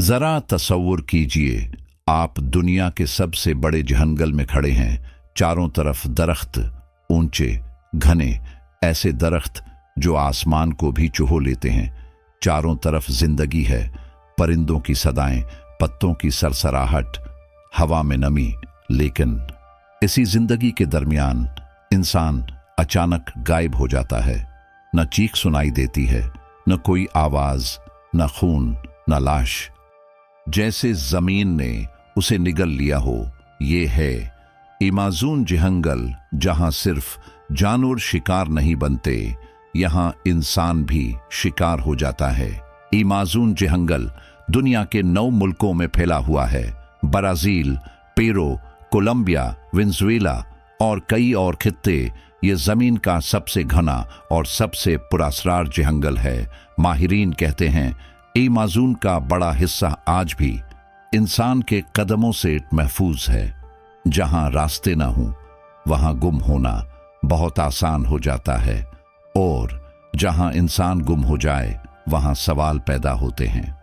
जरा तसव्वुर कीजिए, आप दुनिया के सबसे बड़े जंगल में खड़े हैं। चारों तरफ दरख्त, ऊंचे घने, ऐसे दरख्त जो आसमान को भी चुहो लेते हैं। चारों तरफ जिंदगी है, परिंदों की सदाएं, पत्तों की सरसराहट, हवा में नमी। लेकिन इसी जिंदगी के दरमियान इंसान अचानक गायब हो जाता है। न चीख सुनाई देती है, न कोई आवाज, न खून, न लाश। जैसे जमीन ने उसे निगल लिया हो। ये है एमाजोन जंगल, जहां सिर्फ जानवर शिकार नहीं बनते, यहां इंसान भी शिकार हो जाता है। एमाजोन जंगल दुनिया के 9 मुल्कों में फैला हुआ है। ब्राजील, पेरू, कोलंबिया, वेनेजुएला और कई और खित्ते। ये जमीन का सबसे घना और सबसे पुरअसरार जंगल है। माहिरीन कहते हैं एमाजोन का बड़ा हिस्सा आज भी इंसान के कदमों से महफूज है। जहां रास्ते ना हों, वहां गुम होना बहुत आसान हो जाता है, और जहां इंसान गुम हो जाए, वहां सवाल पैदा होते हैं।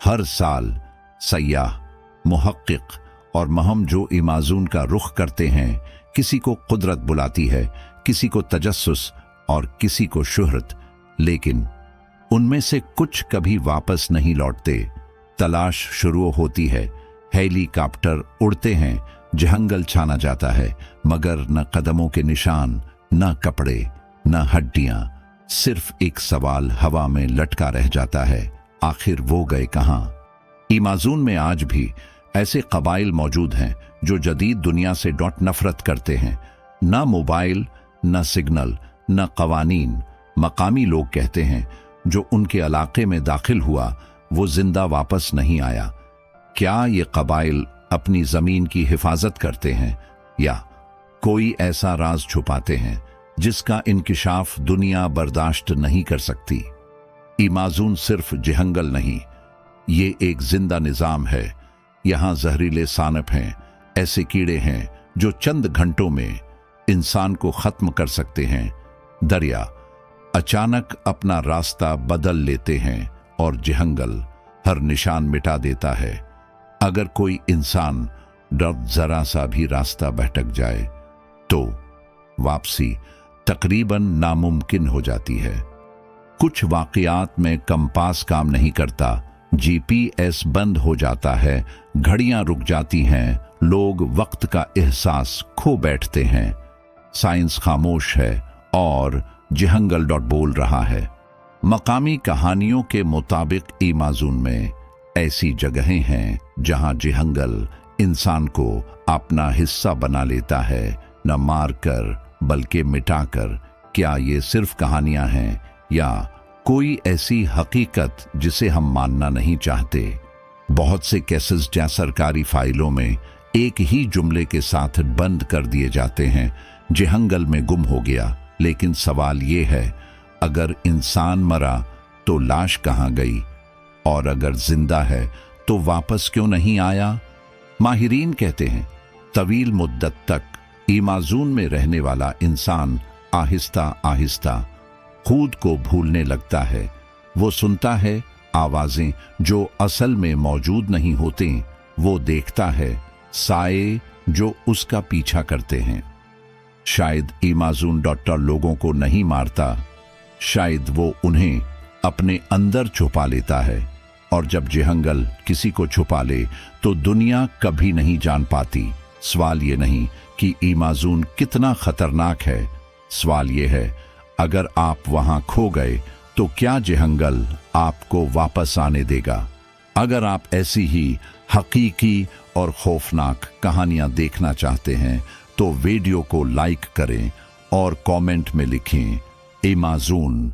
हर साल सयाह, मुहक्किक और महम जो एमाजोन का रुख करते हैं, किसी को कुदरत बुलाती है, किसी को तजस्सुस और किसी को शोहरत, लेकिन उनमें से कुछ कभी वापस नहीं लौटते। तलाश शुरू होती है, हेलीकॉप्टर उड़ते हैं, जंगल छाना जाता है, मगर न कदमों के निशान, न कपड़े, न हड्डियां। सिर्फ एक सवाल हवा में लटका रह जाता है, आखिर वो गए कहां? एमाजोन में आज भी ऐसे कबाइल मौजूद हैं जो जदीद दुनिया से नफरत करते हैं। न मोबाइल, न सिग्नल, न कवानीन। मकामी लोग कहते हैं जो उनके इलाके में दाखिल हुआ वो जिंदा वापस नहीं आया। क्या ये कबाइल अपनी जमीन की हिफाजत करते हैं, या कोई ऐसा राज छुपाते हैं जिसका इंकिशाफ दुनिया बर्दाश्त नहीं कर सकती? एमाजोन सिर्फ जंगल नहीं, ये एक जिंदा निजाम है। यहां जहरीले सानप हैं, ऐसे कीड़े हैं जो चंद घंटों में इंसान को खत्म कर सकते हैं। दरिया अचानक अपना रास्ता बदल लेते हैं और जंगल हर निशान मिटा देता है। अगर कोई इंसान जरा सा भी रास्ता भटक जाए तो वापसी तकरीबन नामुमकिन हो जाती है। कुछ वाकयात में कंपास काम नहीं करता, जीपीएस बंद हो जाता है, घड़ियां रुक जाती हैं, लोग वक्त का एहसास खो बैठते हैं। साइंस खामोश है और जंगल बोल रहा है। मकामी कहानियों के मुताबिक एमाजोन में ऐसी जगहें हैं जहां जंगल इंसान को अपना हिस्सा बना लेता है, न मारकर बल्कि मिटाकर। क्या ये सिर्फ कहानियां हैं या कोई ऐसी हकीकत जिसे हम मानना नहीं चाहते? बहुत से केसेस जहां सरकारी फाइलों में एक ही जुमले के साथ बंद कर दिए जाते हैं, जंगल में गुम हो गया। लेकिन सवाल ये है, अगर इंसान मरा तो लाश कहां गई, और अगर जिंदा है तो वापस क्यों नहीं आया? माहिरीन कहते हैं तवील मुद्दत तक एमाजोन में रहने वाला इंसान आहिस्ता आहिस्ता खुद को भूलने लगता है। वो सुनता है आवाजें जो असल में मौजूद नहीं होते, वो देखता है साए जो उसका पीछा करते हैं। शायद एमाजोन लोगों को नहीं मारता, शायद वो उन्हें अपने अंदर छुपा लेता है, और जब जंगल किसी को छुपा ले तो दुनिया कभी नहीं जान पाती। सवाल ये नहीं कि एमाजोन कितना खतरनाक है, सवाल ये है अगर आप वहां खो गए तो क्या जंगल आपको वापस आने देगा? अगर आप ऐसी ही हकीकी और खौफनाक कहानियां देखना चाहते हैं तो वीडियो को लाइक करें और कमेंट में लिखें एमाजोन।